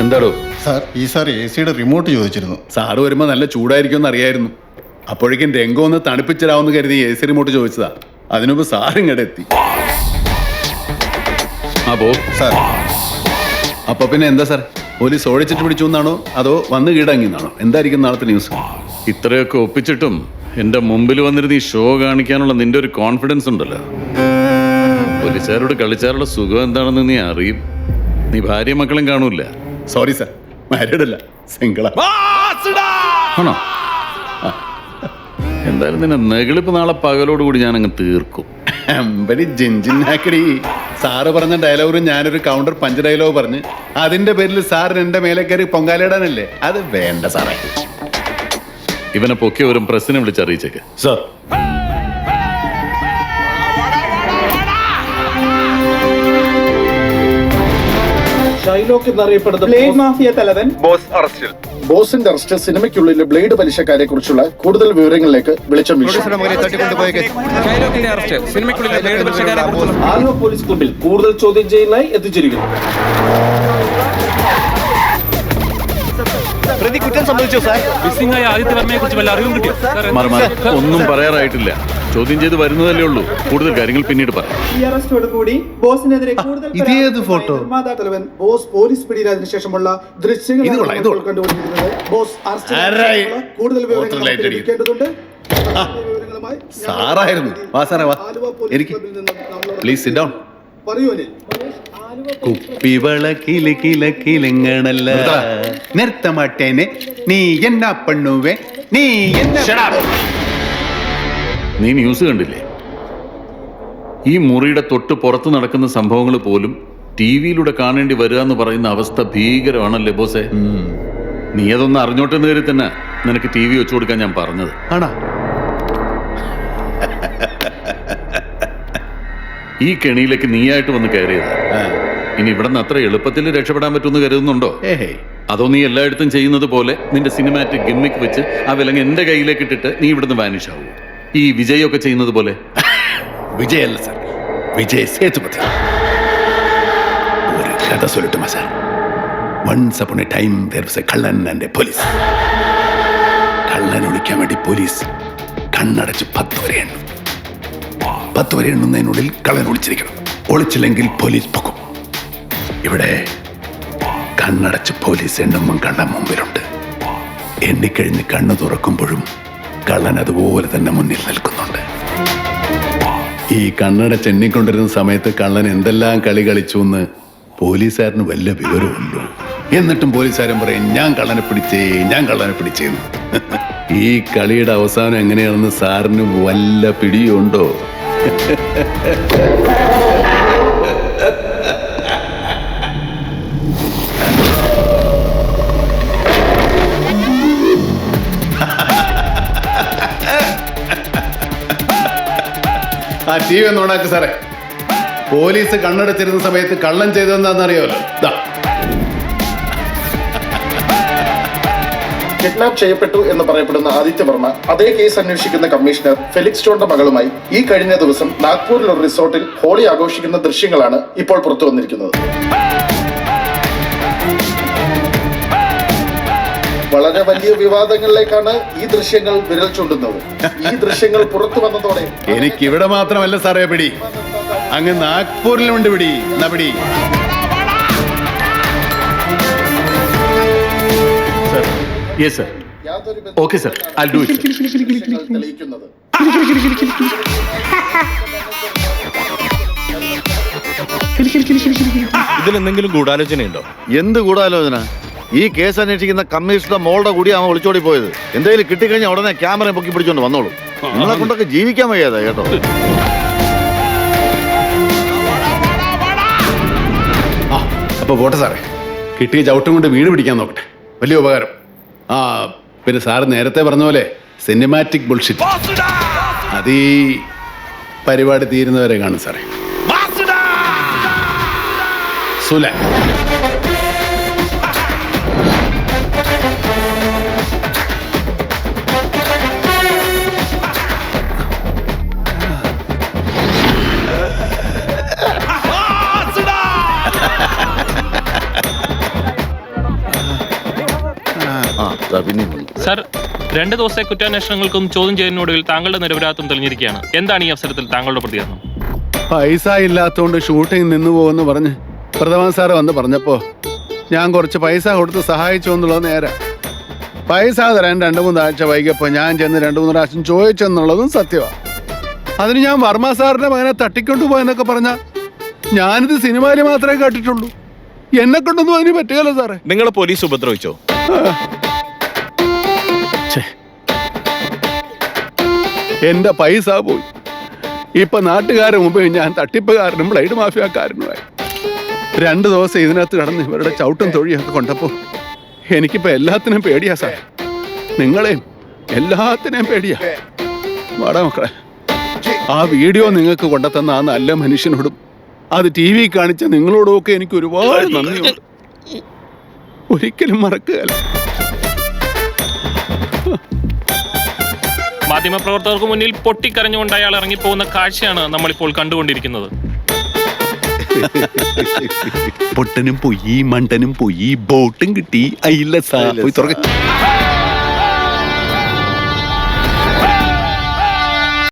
എന്താടോ sir A സിയുടെ remote ചോദിച്ചിരുന്നു. സാറ് വരുമ്പോൾ നല്ല ചൂടായിരിക്കുമെന്ന് അറിയായിരുന്നു. അപ്പോഴേക്കും രംഗം ഒന്ന് തണുപ്പിച്ചിടാവുന്ന കരുതി എ സി റിമോട്ട് ചോദിച്ചതാ. അതിനുമ്പ് സാർ ഇങ്ങോട്ട് എത്തി. അപ്പോ സാർ അപ്പൊ പിന്നെ എന്താ സാർ, പോലീസ് ഓടിച്ചിട്ട് പിടിച്ചു എന്നാണോ അതോ വന്ന് കീഴടങ്ങിയെന്നാണോ? എന്തായിരിക്കും നാളത്തെ ന്യൂസ്? ഇത്രയൊക്കെ ഒപ്പിച്ചിട്ടും എന്റെ മുമ്പിൽ വന്നിരുന്ന് ഈ ഷോ കാണിക്കാനുള്ള നിന്റെ ഒരു കോൺഫിഡൻസ് ഉണ്ടല്ലോ. പോലീസുകാരോട് കളിച്ചാലുള്ള സുഖം എന്താണെന്ന് നീ അറിയും. നീ ഭാര്യ മക്കളും കാണൂല. സോറി സാർ, മാരീഡ് അല്ല, സിംഗിളാ. ആണോ? എന്തായാലും നിന്നെ നെകിളിപ്പ് നാളെ പകലോടുകൂടി ഞാൻ അങ്ങ് തീർക്കും. ജിൻജിന്നാക്കടി. സാറ് പറഞ്ഞ ഡയലോഗും ഞാനൊരു കൗണ്ടർ പഞ്ച് ഡയലോഗ് പറഞ്ഞ് അതിന്റെ പേരിൽ സാറിന് എന്റെ മേലെ കയറി പൊങ്കാലിടാനല്ലേ? അത് വേണ്ട സാറേ. ഇവനെ പൊക്കി ഒരു പ്രസിനെ വിളിച്ചറിയിച്ചേക്ക്. സാർ ഷൈലോക്ക് എന്നറിയപ്പെടുന്ന ബ്ലേഡ് മാഫിയ തലവൻ ബോസ് അറസ്റ്റിൽ. ബോസിന്റെ അറസ്റ്റ് സിനിമയ്ക്കുള്ളിലെ ബ്ലേഡ് പലിശക്കാരെ കുറിച്ചുള്ള കൂടുതൽ വിവരങ്ങളിലേക്ക് വെളിച്ചം വീശും. ആലുവ പോലീസ് ക്ലബിൽ കൂടുതൽ ചോദ്യം ചെയ്യലിനായി എത്തിച്ചിരിക്കുന്നു. പ്രതി കുറ്റം സംബന്ധിച്ചോ സാർ? മിസ്സിംഗായ ആദിത്യ വർമ്മയെ കുറിച്ച് വല്ല അറിവും കിട്ടിയോ? ഒന്നും പറയാറായിട്ടില്ല. ചോദ്യം ചെയ്ത് വരുന്നതല്ലേ ഉള്ളൂ. കൂടുതൽ കാര്യങ്ങൾ പിന്നീട് പറയാം. ഈ അറസ്റ്റോട് കൂടി ബോസിനെതിരെ കൂടുതൽ ഇതേത് ഫോട്ടോ? നിർമ്മാതാ തലവൻ ബോസ് പോലീസ് പിടിയിലായതിനു ശേഷമുള്ള ദൃശ്യങ്ങൾ കണ്ടുകൊണ്ടിരിക്കുന്നത്. ബോസ് അറസ്റ്റ് കൂടുതൽ വിവരങ്ങൾ ലഭിക്കേണ്ടതുണ്ട്. സാറായിരുന്നു. വാ സാറേ വാ, ഇരിക്ക്. Please sit down. പറയൂലേ കുപ്പിവള കില കില കിലങ്ങണല്ല നിർത്ത മാട്ടേനെ നീ എന്നാ പണ്ണുവേ നീ നീ ന്യൂസ് കണ്ടില്ലേ? ഈ മുറിയുടെ തൊട്ട് പുറത്ത് നടക്കുന്ന സംഭവങ്ങൾ പോലും ടി വിയിലൂടെ കാണേണ്ടി വരിക എന്ന് പറയുന്ന അവസ്ഥ ഭീകരമാണല്ലേ ബോസേ? നീ അതൊന്ന് അറിഞ്ഞോട്ടെന്ന് കയറി തന്നെ നിനക്ക് ടി വി വെച്ചു കൊടുക്കാൻ ഞാൻ പറഞ്ഞത്. ആണോ? ഈ കെണിയിലേക്ക് നീയായിട്ട് വന്ന് കയറിയത്. ഇനി ഇവിടെ നിന്ന് അത്ര എളുപ്പത്തിൽ രക്ഷപ്പെടാൻ പറ്റുമെന്ന് കരുതുന്നുണ്ടോ? അതോ നീ എല്ലായിടത്തും ചെയ്യുന്നത് പോലെ നിന്റെ സിനിമാറ്റിക് ഗിമ്മിക്ക് വെച്ച് ആ വിലങ്ങ് എന്റെ കയ്യിലേക്ക് ഇട്ടിട്ട് നീ ഇവിടുന്ന് വാനിഷ് ആവൂ? ഈ വിജയൊക്കെ ചെയ്യുന്നത് പോലെ? വിജയല്ല സാർ, വിജയ് സേതുപതി. ഒരു കഥ സൊല്ലട്ടുമാ sir? Once upon a time there was a കള്ളൻ ആൻഡ് എ പോലീസ്. കള്ളൻ ഒളിക്കാൻ വേണ്ടി പോലീസ് കണ്ണടച്ച് 10 വരെ എണ്ണും. 10 വരെ എണ്ണുന്നതിനുള്ളിൽ കള്ളൻ ഒളിച്ചിരിക്കണം. ഒളിച്ചില്ലെങ്കിൽ പോലീസ് പൊക്കും. ഇവിടെ കണ്ണടച്ച് പോലീസ് എണ്ണുമ്പം കള്ളൻ മുമ്പിലുണ്ട്. എണ്ണിക്കഴിഞ്ഞ് കണ്ണു തുറക്കുമ്പോഴും കള്ളൻ അതുപോലെ തന്നെ മുന്നിൽ നിൽക്കുന്നുണ്ട്. ഈ കണ്ണടച്ച് എണ്ണിക്കൊണ്ടിരുന്ന സമയത്ത് കള്ളൻ എന്തെല്ലാം കളി കളിച്ചു എന്ന് പോലീസുകാരന് വല്ല വിവരമുണ്ടോ? എന്നിട്ടും പോലീസുകാരൻ പറയും ഞാൻ കള്ളനെ പിടിച്ചേന്ന്. ഈ കളിയുടെ അവസാനം എങ്ങനെയാണെന്ന് സാറിന് വല്ല പിടിയുണ്ടോ? ആ ടി വി ഒന്ന് ഓണാക്ക് സാറേ. പോലീസ് കണ്ണടച്ചിരുന്ന സമയത്ത് കള്ളൻ ചെയ്തതെന്താണെന്ന് അറിയാമല്ലോ. കിഡ്നാപ്പ് ചെയ്യപ്പെട്ടു എന്ന് പറയപ്പെടുന്ന ആദിത്യ വർമ്മ അതേ കേസ് അന്വേഷിക്കുന്ന കമ്മീഷണർ ഫെലിക്സ് ജോണിന്റെ മകളുമായി ഈ കഴിഞ്ഞ ദിവസം നാഗ്പൂരിൽ ഒരു റിസോർട്ടിൽ ഹോളി ആഘോഷിക്കുന്ന ദൃശ്യങ്ങളാണ് ഇപ്പോൾ പുറത്തു വന്നിരിക്കുന്നത്. വളരെ വലിയ വിവാദങ്ങളിലേക്കാണ് ഈ ദൃശ്യങ്ങൾ വിരൽ ചൂണ്ടുന്നത്. ഈ ദൃശ്യങ്ങൾ പുറത്തു വന്നതോടെ എനിക്ക് ഇവിടെ മാത്രമല്ല സാറേ പിടി, അങ്ങ് നാഗ്പൂരിലുണ്ട് പിടി. പിടി yes sir. Okay sir, I'll do it. തെളിയിക്കുന്നത് ഇതിലെന്തെങ്കിലും ഗൂഢാലോചനയുണ്ടോ? എന്ത് ഗൂഢാലോചന? ഈ കേസ് അന്വേഷിക്കുന്ന കമ്മീഷണർ മോളുടെ കൂടി അവൻ ഒളിച്ചോടി പോയത്. എന്തെങ്കിലും കിട്ടിക്കഴിഞ്ഞാൽ ഉടനെ ക്യാമറ പൊക്കി പിടിച്ചോണ്ട് വന്നോളൂ. നിങ്ങളെ കൊണ്ടൊക്കെ ജീവിക്കാൻ വയ്യാതെ കേട്ടോ. അപ്പൊ പോട്ടെ സാറേ, കിട്ടിയ ചവിട്ടും കൊണ്ട് വീട് പിടിക്കാൻ നോക്കട്ടെ. വലിയ ഉപകാരം. പിന്നെ സാറ് നേരത്തെ പറഞ്ഞ പോലെ സിനിമാറ്റിക് ബുൾഷിറ്റ് അത് ഈ പരിപാടി തീരുന്നവരെ കാണും സാറേ. സുല ദാ പിന്നെയും വന്നു. സർ 2 ദിവസത്തെ കുറ്റാന്വേഷണങ്ങൾക്കും ചോദ്യം ചെയ്യുന്നതിനൊടുവിൽ താങ്കളുടെ നിരപരാധിത്വം തെളിഞ്ഞിരിക്കുകയാണ്. എന്താണ് ഈ അവസരത്തിൽ താങ്കളുടെ പ്രതികരണം? പൈസ ഇല്ലാത്തതുകൊണ്ട് ഷൂട്ടിംഗ് നിന്നു പോകുമെന്ന് പറഞ്ഞ് പ്രഥമൻ സാറ് വന്ന് പറഞ്ഞപ്പോൾ ഞാൻ കുറച്ച് പൈസ കൊടുത്ത് സഹായിച്ചു എന്നുള്ളത് നേരെ. പൈസ തരാൻ 2-3 ആഴ്ച വൈകിയപ്പോൾ ഞാൻ ചെന്ന് 2-3 പ്രാവശ്യം ചോദിച്ചെന്നുള്ളതും സത്യമാണ്. അതിന് ഞാൻ വർമ്മ സാറിന്റെ മകനെ തട്ടിക്കൊണ്ടുപോയെന്നൊക്കെ പറഞ്ഞാൽ ഞാനിത് സിനിമയിൽ മാത്രമേ കേട്ടിട്ടുള്ളൂ. എന്നെ കൊണ്ടൊന്നും അതിന് പറ്റുകയല്ലോ സാറേ. നിങ്ങളെ പോലീസ് ഉപദ്രവിച്ചോ? എന്റെ പൈസ പോയി. ഇപ്പൊ നാട്ടുകാരുടെ മുമ്പിൽ ഞാൻ തട്ടിപ്പുകാരനും ബ്ലൈഡ് മാഫിയക്കാരനുമായി. 2 ദിവസം ഇതിനകത്ത് കടന്ന് ഇവരുടെ ചവിട്ടും തൊഴിയൊക്കെ കൊണ്ടപ്പോ എനിക്കിപ്പോ എല്ലാത്തിനും പേടിയാ സാർ. നിങ്ങളെയും എല്ലാത്തിനെയും പേടിയാ. വാടാ മക്കളെ, ആ വീഡിയോ നിങ്ങൾക്ക് കൊണ്ടുതന്ന ആ നല്ല മനുഷ്യനോടും അത് TV കാണിച്ച നിങ്ങളോടും ഒക്കെ എനിക്ക് ഒരുപാട് നന്ദിയുണ്ട്. ഒരിക്കലും മറക്കുകയല്ല. മാധ്യമപ്രവർത്തകർക്ക് മുന്നിൽ പൊട്ടിക്കരഞ്ഞുകൊണ്ട് അയാൾ ഇറങ്ങിപ്പോകുന്ന കാഴ്ചയാണ് നമ്മളിപ്പോൾ കണ്ടുകൊണ്ടിരിക്കുന്നത്. പൊട്ടനും പോയി, മണ്ടനും പോയി, ബോട്ടും കിട്ടി. അയില്ല സാർ പോയി തുറക്ക.